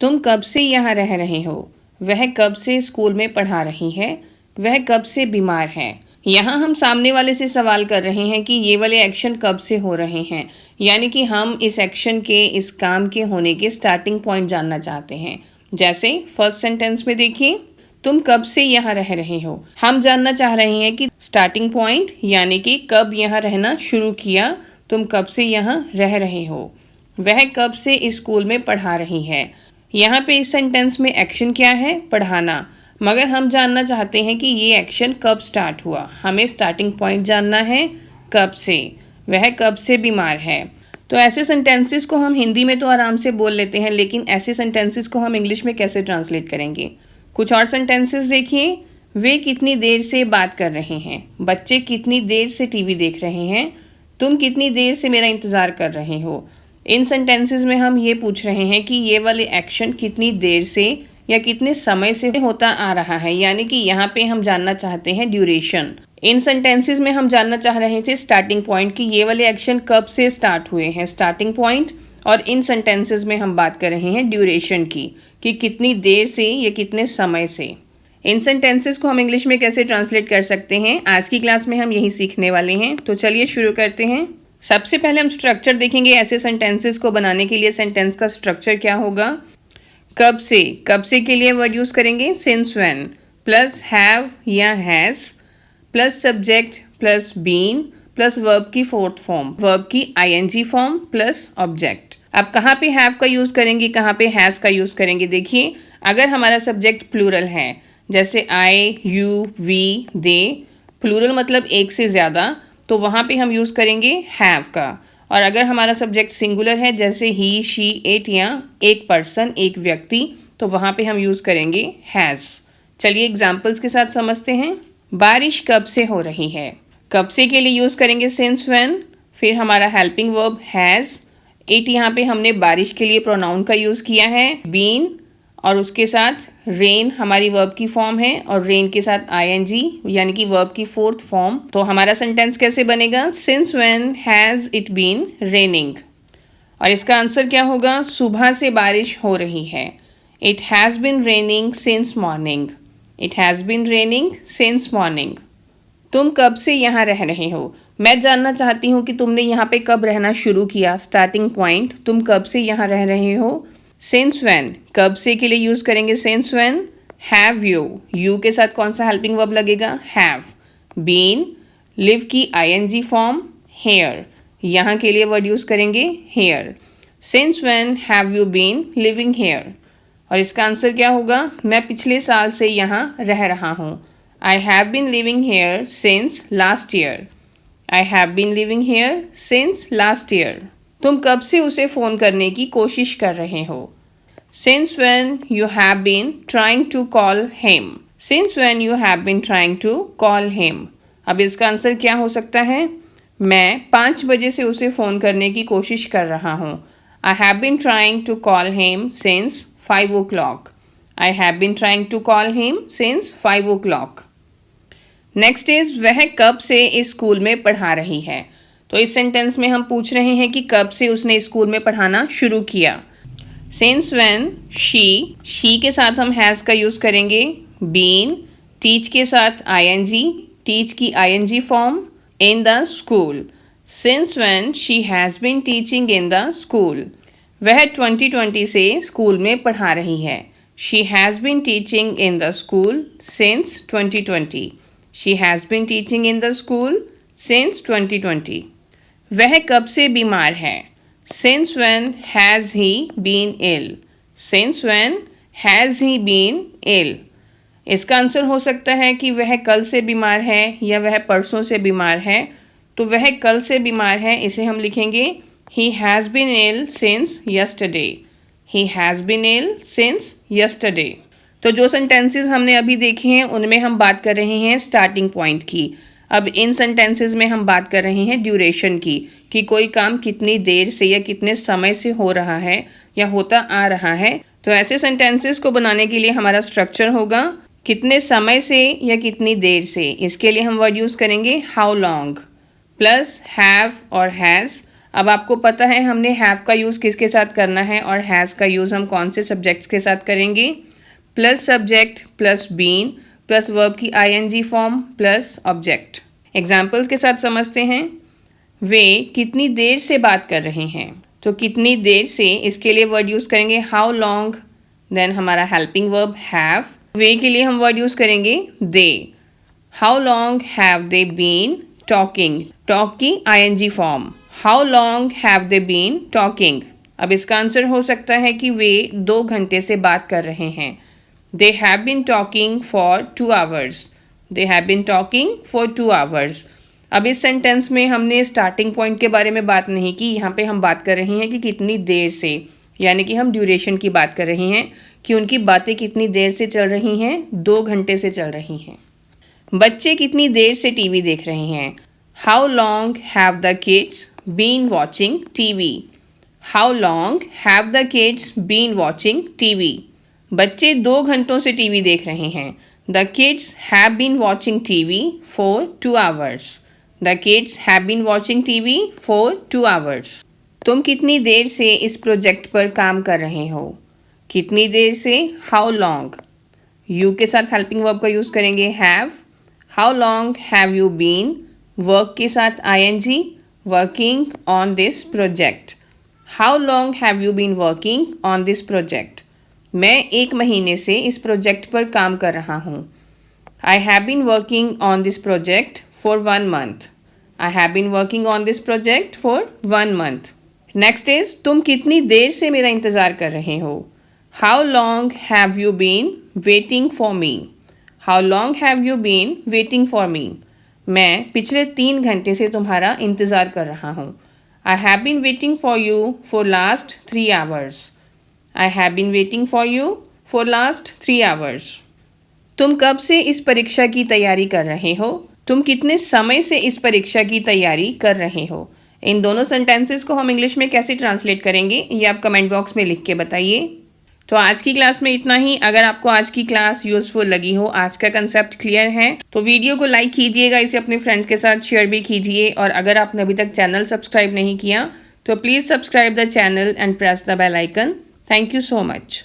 तुम कब से यहाँ रह रहे हो? वह कब से स्कूल में पढ़ा रही है? वह कब से बीमार है? यहाँ हम सामने वाले से सवाल कर रहे हैं कि ये वाले एक्शन कब से हो रहे हैं, यानी कि हम इस एक्शन के, इस काम के होने के स्टार्टिंग पॉइंट जानना चाहते हैं। जैसे फर्स्ट सेंटेंस में देखिए, तुम कब से यहाँ रह रहे हो। हम जानना चाह रहे हैं कि स्टार्टिंग पॉइंट यानी कि कब यहाँ रहना शुरू किया, तुम कब से यहाँ रह रहे हो। वह कब से स्कूल में पढ़ा रही है। यहाँ पे इस सेंटेंस में एक्शन क्या है? पढ़ाना। मगर हम जानना चाहते हैं कि ये एक्शन कब स्टार्ट हुआ। हमें स्टार्टिंग पॉइंट जानना है, कब से। वह कब से बीमार है। तो ऐसे सेंटेंसेस को हम हिंदी में तो आराम से बोल लेते हैं, लेकिन ऐसे सेंटेंसेस को हम इंग्लिश में कैसे ट्रांसलेट करेंगे? कुछ और सेंटेंसेस देखिए। वे कितनी देर से बात कर रहे हैं। बच्चे कितनी देर से टीवी देख रहे हैं। तुम कितनी देर से मेरा इंतज़ार कर रहे हो। इन सेंटेंसेस में हम ये पूछ रहे हैं कि ये वाले एक्शन कितनी देर से या कितने समय से होता आ रहा है, यानी कि यहाँ पे हम जानना चाहते हैं ड्यूरेशन। इन सेंटेंसेस में हम जानना चाह रहे थे स्टार्टिंग पॉइंट कि ये वाले एक्शन कब से स्टार्ट हुए हैं, स्टार्टिंग पॉइंट। और इन सेंटेंसेस में हम बात कर रहे हैं ड्यूरेशन की, कि कितनी देर से या कितने समय से। इन सेंटेंसेस को हम इंग्लिश में कैसे ट्रांसलेट कर सकते हैं, आज की क्लास में हम यही सीखने वाले हैं। तो चलिए शुरू करते हैं। सबसे पहले हम स्ट्रक्चर देखेंगे ऐसे सेंटेंसेस को बनाने के लिए। सेंटेंस का स्ट्रक्चर क्या होगा? कब से, कब से के लिए वर्ड यूज़ करेंगे सिंस व्हेन प्लस हैव या has plus subject plus been plus verb की फोर्थ फॉर्म, वर्ब की आईएनजी फॉर्म प्लस ऑब्जेक्ट। अब कहाँ पे हैव का यूज़ करेंगे, कहाँ पे हैज़ का यूज़ करेंगे? देखिए, अगर हमारा सब्जेक्ट प्लूरल है, जैसे आई, यू, वी, दे, प्लूरल मतलब एक से ज़्यादा, तो वहाँ पे हम यूज़ करेंगे हैव का। और अगर हमारा सब्जेक्ट सिंगुलर है, जैसे ही, शी, इट या एक पर्सन, एक व्यक्ति, तो वहाँ पे हम यूज़ करेंगे हैज़। चलिए एग्जाम्पल्स के साथ समझते हैं। बारिश कब से हो रही है। कब से के लिए यूज़ करेंगे सिंस व्हेन, फिर हमारा हेल्पिंग वर्ब हैज़। इट यहाँ पे हमने बारिश के लिए प्रोनाउन का यूज़ किया है, बीन, और उसके साथ रेन हमारी वर्ब की फॉर्म है, और रेन के साथ आईएनजी यानी कि वर्ब की फोर्थ फॉर्म। तो हमारा सेंटेंस कैसे बनेगा? Since when has it been raining. और इसका आंसर क्या होगा? सुबह से बारिश हो रही है। It has been raining since morning. It has been raining since morning. तुम कब से यहाँ रह रहे हो। मैं जानना चाहती हूँ कि तुमने यहाँ पे कब रहना शुरू किया। स्टार्टिंग पॉइंट, तुम कब से यहाँ रह रहे हो। सिंस व्हेन, कब से के लिए यूज़ करेंगे since when. Have you, you के साथ कौन सा हेल्पिंग वर्ब लगेगा? हैव। बीन, लिव की आईएनजी फॉर्म, हेयर, यहाँ के लिए वर्ड यूज़ करेंगे here. Since when have you been living here. और इसका आंसर क्या होगा? मैं पिछले साल से यहाँ रह रहा हूँ। I have been living here since last year. I have been living here since last year. तुम कब से उसे फ़ोन करने की कोशिश कर रहे हो। Since when you have been trying to call him. Since when you have been trying to call him. अब इसका आंसर क्या हो सकता है? मैं 5 बजे से उसे फ़ोन करने की कोशिश कर रहा हूँ। I have been trying to call him since 5 o'clock। I have been trying to call him since 5 o'clock। Next is, वह कब से स्कूल में पढ़ा रही है। तो इस सेंटेंस में हम पूछ रहे हैं कि कब से उसने स्कूल में पढ़ाना शुरू किया। सिंस व्हेन शी के साथ हम हैज़ का यूज़ करेंगे। बीन, टीच के साथ आईएनजी, टीच की ING form, in the school. Since when she has been teaching in the school. वह 2020 से स्कूल में पढ़ा रही है। She has been teaching in the school since 2020। She has been teaching in the school since 2020। वह कब से बीमार है। Since when has he been ill. Since when has he been ill. इसका आंसर हो सकता है कि वह कल से बीमार है या वह परसों से बीमार है। तो वह कल से बीमार है, इसे हम लिखेंगे he has been ill since yesterday. He has been ill since yesterday. तो जो सेंटेंसेस हमने अभी देखे हैं उनमें हम बात कर रहे हैं स्टार्टिंग पॉइंट की। अब इन सेंटेंसेस में हम बात कर रहे हैं ड्यूरेशन की, कि कोई काम कितनी देर से या कितने समय से हो रहा है या होता आ रहा है। तो ऐसे सेंटेंसेस को बनाने के लिए हमारा स्ट्रक्चर होगा कितने समय से या कितनी देर से। इसके लिए हम वर्ड यूज़ करेंगे हाउ लॉन्ग प्लस हैव और हैज़। अब आपको पता है हमने हैव का यूज़ किसके साथ करना है और हैज़ का यूज़ हम कौन से सब्जेक्ट्स के साथ करेंगे। Plus subject plus been plus verb की ING form plus object. Examples के साथ समझते हैं। वे कितनी देर से बात कर रहे हैं, तो कितनी देर से इसके लिए वर्ड यूज़ करेंगे हाउ लॉन्ग, देन हमारा हेल्पिंग वर्ब हैव। वे के लिए हम वर्ड यूज़ करेंगे they. How long have they been talking, talk की ING form, how long have they been talking. अब इसका आंसर हो सकता है कि वे 2 घंटे से बात कर रहे हैं। They have been talking for 2 hours, they have been talking for 2 hours. अब इस सेंटेंस में हमने स्टार्टिंग पॉइंट के बारे में बात नहीं की, यहाँ पे हम बात कर रहे हैं कि कितनी देर से, यानी कि हम ड्यूरेशन की बात कर रहे हैं कि उनकी बातें कितनी देर से चल रही हैं, 2 घंटे से चल रही हैं। बच्चे कितनी देर से टीवी देख रहे हैं। How long have the kids been watching TV, how long have the kids been watching TV. बच्चे 2 घंटों से टीवी देख रहे हैं। The kids have been watching TV for 2 hours, the kids have been watching TV for 2 hours. तुम कितनी देर से इस प्रोजेक्ट पर काम कर रहे हो। कितनी देर से, हाउ लॉन्ग। यू के साथ हेल्पिंग वर्ब का यूज़ करेंगे have. How long have you been, work के साथ ING, working on this project. How long have you been working on this project. मैं 1 महीने से इस प्रोजेक्ट पर काम कर रहा हूँ। I have been working on this project for 1 month. I have been working on this project for 1 month. Next is तुम कितनी देर से मेरा इंतज़ार कर रहे हो। How long have you been waiting for me? How long have you been waiting for me? मैं पिछले 3 घंटे से तुम्हारा इंतज़ार कर रहा हूँ। I have been waiting for you for last 3 hours. I have been waiting for you for last 3 hours. तुम कब से इस परीक्षा की तैयारी कर रहे हो। तुम कितने समय से इस परीक्षा की तैयारी कर रहे हो। इन दोनों सेंटेंसेस को हम इंग्लिश में कैसे ट्रांसलेट करेंगे ये आप कमेंट बॉक्स में लिख के बताइए। तो आज की क्लास में इतना ही। अगर आपको आज की क्लास यूजफुल लगी हो, आज का कंसेप्ट क्लियर है, तो वीडियो को लाइक कीजिएगा, इसे अपने फ्रेंड्स के साथ शेयर भी कीजिए। और अगर आपने अभी तक चैनल सब्सक्राइब नहीं किया तो please subscribe the channel and press the bell icon. Thank you so much.